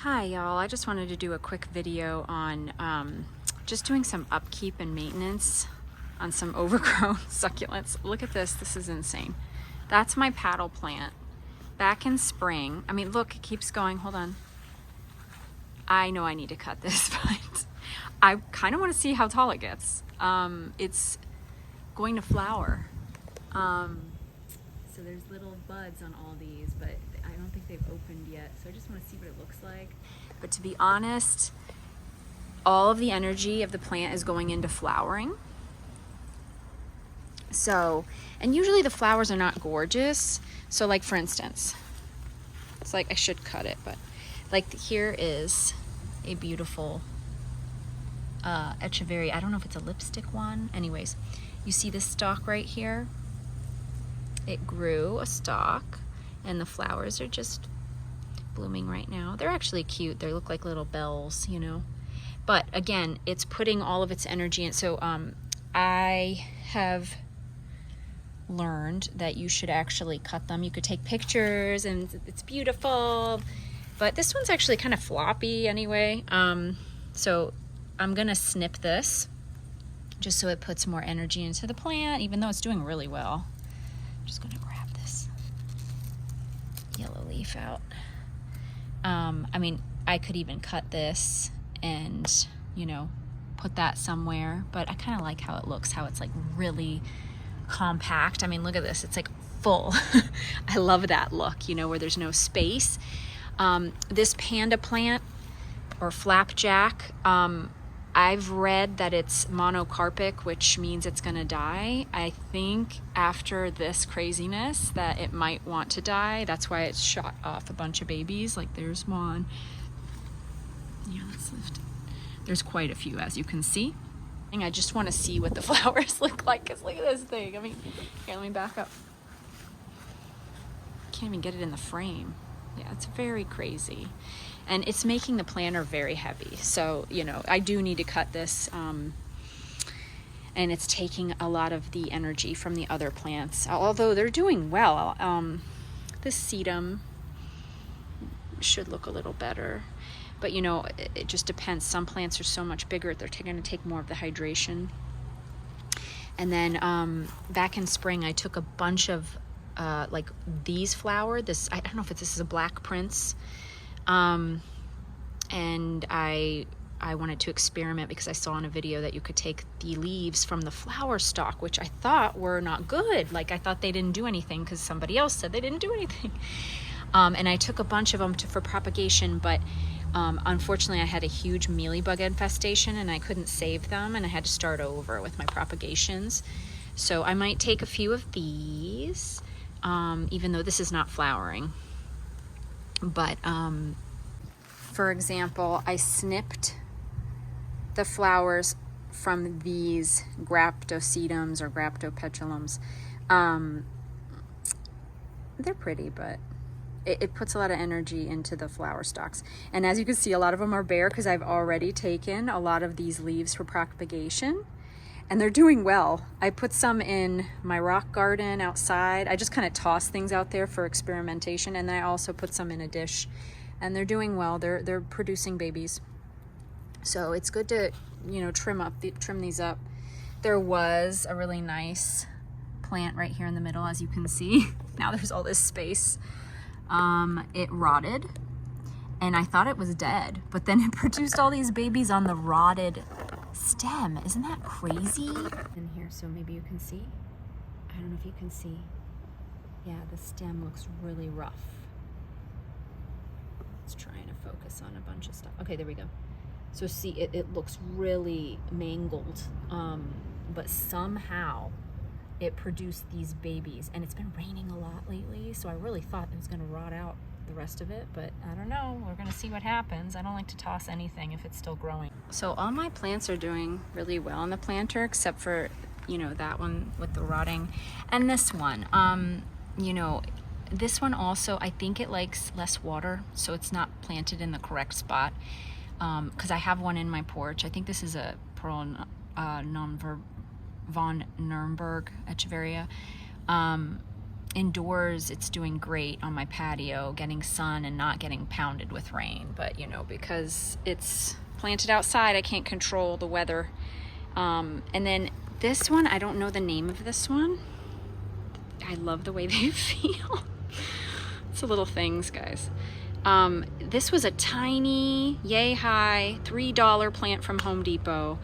Hi y'all, I just wanted to do a quick video on just doing some upkeep and maintenance on some overgrown succulents. Look at this, this is insane. That's my paddle plant. Back in spring, I mean look, it keeps going, hold on. I know I need to cut this, but I kind of want to see how tall it gets. It's going to flower. So there's little buds on all these, but I don't think they've opened yet. So I just want to see what it looks like. But to be honest, all of the energy of the plant is going into flowering. So, and usually the flowers are not gorgeous. So like for instance, it's like, I should cut it, but like here is a beautiful echeveria. I don't know if it's a lipstick one. Anyways, you see this stalk right here? It grew a stalk and the flowers are just blooming right now. They're actually cute. They look like little bells, you know. But again, it's putting all of its energy in. So I have learned that you should actually cut them. You could take pictures and it's beautiful, but this one's actually kind of floppy anyway. So I'm gonna snip this just so it puts more energy into the plant, even though it's doing really well. I'm just gonna grab this yellow leaf out. I mean, I could even cut this and, you know, put that somewhere, but I kind of like how it looks, how it's like really compact. I mean, look at this, it's like full. I love that look, you know, where there's no space. This panda plant or flapjack, I've read that it's monocarpic, which means it's gonna die. I think after this craziness that it might want to die. That's why it's shot off a bunch of babies. Like there's one. Yeah, let's lift it. There's quite a few, as you can see. I just want to see what the flowers look like, because look at this thing. I mean, here, let me back up. Can't even get it in the frame. Yeah, it's very crazy. And it's making the planter very heavy. So, you know, I do need to cut this. And it's taking a lot of the energy from the other plants, although they're doing well. This sedum should look a little better. But, you know, it just depends. Some plants are so much bigger, they're going to take more of the hydration. And then back in spring, I took a bunch of like these flower. This, I don't know if this is a black prince. And I wanted to experiment because I saw in a video that you could take the leaves from the flower stalk, which I thought were not good. Like I thought they didn't do anything because somebody else said they didn't do anything. And I took a bunch of them for propagation, but unfortunately I had a huge mealybug infestation and I couldn't save them and I had to start over with my propagations. So I might take a few of these, even though this is not flowering. But for example, I snipped the flowers from these graptosedums or graptopetulums. They're pretty, but it puts a lot of energy into the flower stalks. And as you can see, a lot of them are bare because I've already taken a lot of these leaves for propagation. And they're doing well. I put some in my rock garden outside. I just kind of toss things out there for experimentation, and then I also put some in a dish. And they're doing well. They're producing babies. So it's good to, you know, trim these up. There was a really nice plant right here in the middle, as you can see. Now there's all this space. It rotted, and I thought it was dead, but then it produced all these babies on the rotted stem. Isn't that crazy? In here, so maybe you can see. I don't know if you can see. Yeah, the stem looks really rough. It's trying to focus on a bunch of stuff. Okay, there we go. So see, it looks really mangled, but somehow it produced these babies, and it's been raining a lot lately, so I really thought it was going to rot out the rest of it, but I don't know. We're going to see what happens. I don't like to toss anything if it's still growing. So all my plants are doing really well in the planter, except for, you know, that one with the rotting, and this one. You know, this one also, I think it likes less water, so it's not planted in the correct spot. Because I have one in my porch. I think this is a Pearl von Nürnberg echeveria. Indoors, it's doing great on my patio, getting sun and not getting pounded with rain. But, you know, because it's planted outside, I can't control the weather. And then this one, I don't know the name of this one. I love the way they feel. It's the little things, guys. This was a tiny, yay high, $3 plant from Home Depot.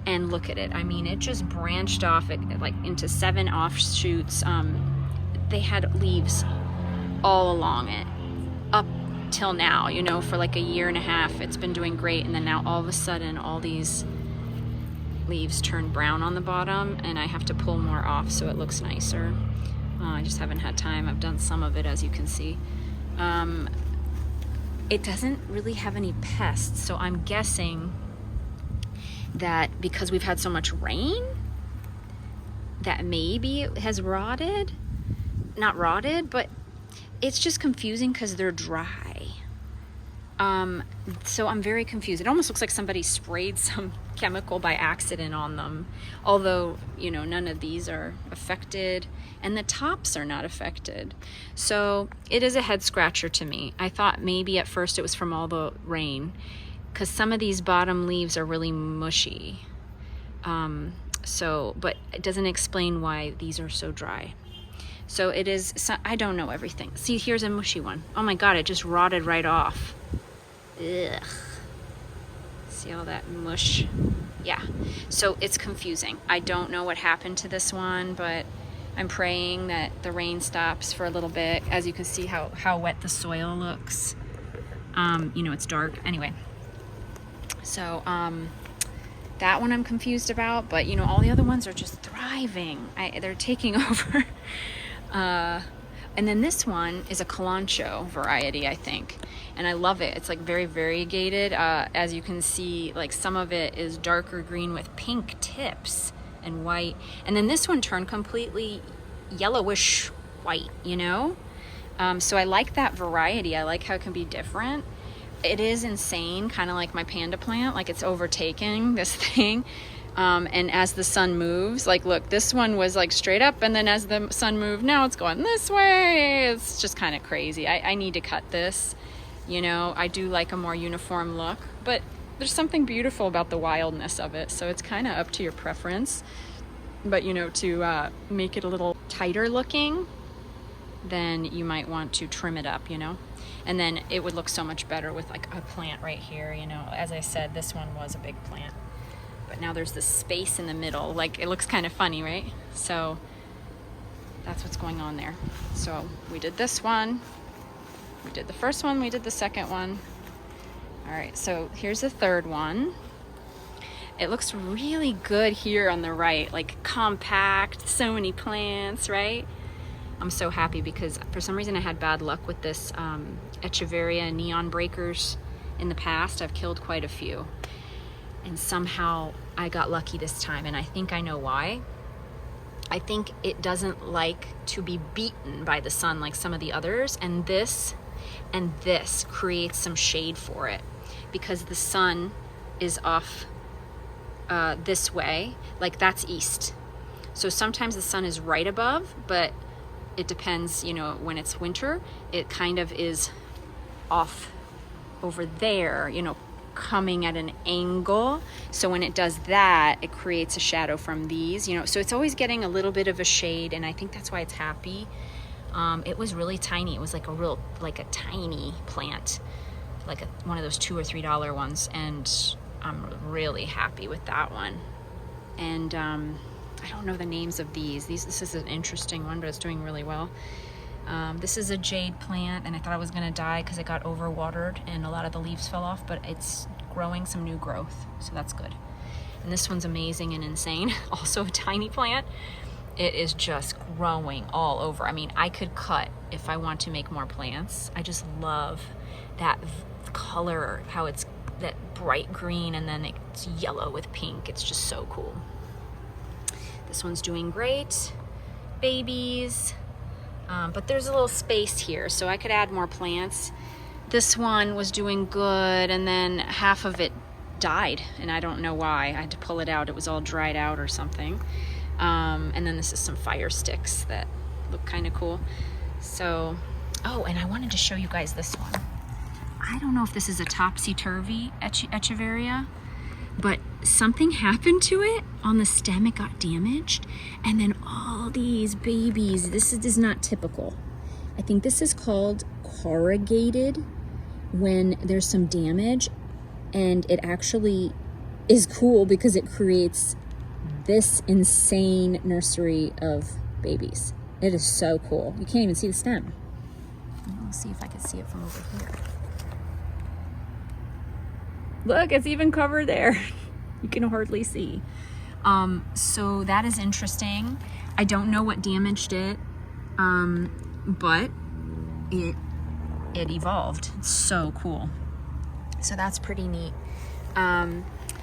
And look at it. I mean, it just branched off like into 7 offshoots. They had leaves all along it up till now, you know, for like a year and a half. It's been doing great. And then now all of a sudden, all these leaves turn brown on the bottom, and I have to pull more off so it looks nicer. I just haven't had time. I've done some of it, as you can see. It doesn't really have any pests, so I'm guessing that because we've had so much rain, that maybe it has rotted. Not rotted, but it's just confusing because they're dry. So I'm very confused. It almost looks like somebody sprayed some chemical by accident on them. Although, you know, none of these are affected and the tops are not affected. So it is a head scratcher to me. I thought maybe at first it was from all the rain, because some of these bottom leaves are really mushy. But it doesn't explain why these are so dry. So it is, I don't know everything. See, here's a mushy one. Oh my God, it just rotted right off. Ugh. See all that mush? Yeah, so it's confusing. I don't know what happened to this one, but I'm praying that the rain stops for a little bit. As you can see how wet the soil looks. You know, it's dark. Anyway, so that one I'm confused about, but you know, all the other ones are just thriving. They're taking over. And then this one is a Calancho variety, I think. And I love it. It's like very variegated. As you can see, like some of it is darker green with pink tips and white. And then this one turned completely yellowish white, you know? So I like that variety. I like how it can be different. It is insane, kind of like my panda plant, like it's overtaking this thing. And as the sun moves, like look, this one was like straight up, and then as the sun moved, now it's going this way. It's just kind of crazy. I need to cut this, you know. I do like a more uniform look, but there's something beautiful about the wildness of it, so it's kind of up to your preference. But you know, to make it a little tighter looking, then you might want to trim it up, you know. And then it would look so much better with like a plant right here, you know. As I said, this one was a big plant. But now there's this space in the middle. Like, it looks kind of funny, right? So that's what's going on there. So we did this one. We did the first one. We did the second one. All right, so here's the third one. It looks really good here on the right, like compact, so many plants, right? I'm so happy because for some reason I had bad luck with this Echeveria neon breakers in the past. I've killed quite a few. And somehow I got lucky this time, and I think I know why. I think it doesn't like to be beaten by the sun like some of the others, and this creates some shade for it because the sun is off this way, like that's east. So sometimes the sun is right above, but it depends, you know, when it's winter, it kind of is off over there, you know, coming at an angle. So when it does that, it creates a shadow from these, you know, so it's always getting a little bit of a shade, and I think that's why it's happy. It was really tiny. It was like a tiny plant, like one of those $2 or $3 ones, and I'm really happy with that one. And I don't know the names of these. This is an interesting one, but it's doing really well. This is a jade plant, and I thought I was gonna die because it got overwatered and a lot of the leaves fell off, but it's growing some new growth, so that's good. And this one's amazing and insane. Also a tiny plant. It is just growing all over. I mean, I could cut if I want to make more plants. I just love that color, how it's that bright green and then it's yellow with pink. It's just so cool. This one's doing great. Babies. But there's a little space here, so I could add more plants. This one was doing good, and then half of it died, and I don't know why. I had to pull it out. It was all dried out or something. And then this is some fire sticks that look kind of cool. So, oh, and I wanted to show you guys this one. I don't know if this is a topsy-turvy echeveria, but something happened to it on the stem. It got damaged, and then all these babies. This is not typical. I think this is called corrugated when there's some damage, and it actually is cool because it creates this insane nursery of babies. It is so cool. You can't even see the stem. Let's see if I can see it from over here. Look, it's even covered there. You can hardly see. So that is interesting. I don't know what damaged it, but it evolved. It's so cool. So that's pretty neat.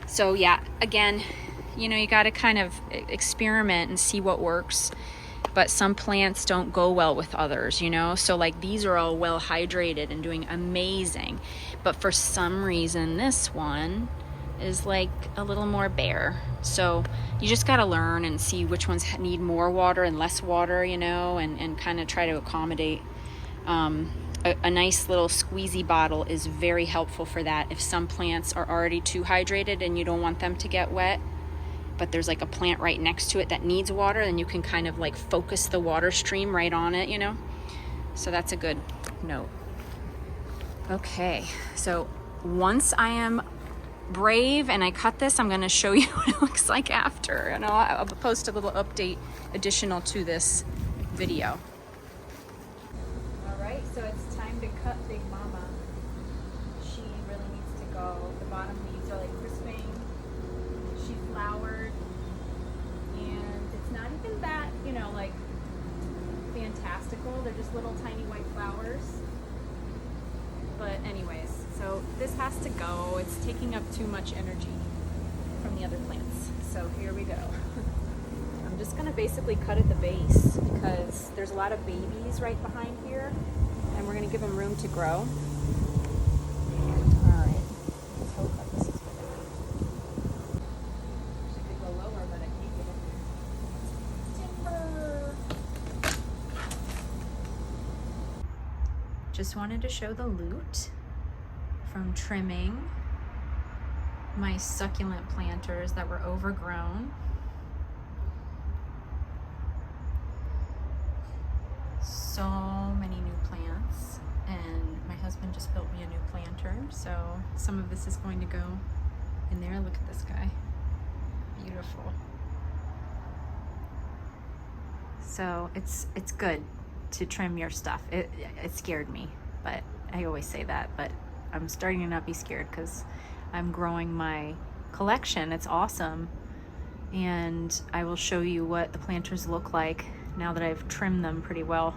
So yeah, again, you know, you got to kind of experiment and see what works. But some plants don't go well with others, you know? So like these are all well hydrated and doing amazing. But for some reason, this one is like a little more bare. So you just got to learn and see which ones need more water and less water, you know, and kind of try to accommodate. A nice little squeezy bottle is very helpful for that. If some plants are already too hydrated and you don't want them to get wet, but there's like a plant right next to it that needs water, then you can kind of like focus the water stream right on it, you know? So that's a good note. Okay, so once I am brave and I cut this, I'm gonna show you what it looks like after. And I'll post a little update additional to this video. All right, so it's time to cut Big Mama. She really needs to go. The bottom leaves are like crisping. She flowered, and it's not even that, you know, like fantastical. They're just little tiny white flowers. But anyways, so this has to go. It's taking up too much energy from the other plants. So here we go. I'm just gonna basically cut at the base because there's a lot of babies right behind here, and we're gonna give them room to grow. All right, let's hope that this is good. I could go lower, but I can't get it. Timber. Just wanted to show the loot from trimming my succulent planters that were overgrown. So many new plants, and my husband just built me a new planter, so some of this is going to go in there. Look at this guy, beautiful. So it's good to trim your stuff. It scared me, but I always say that, but I'm starting to not be scared because I'm growing my collection. It's awesome, and I will show you what the planters look like now that I've trimmed them pretty well.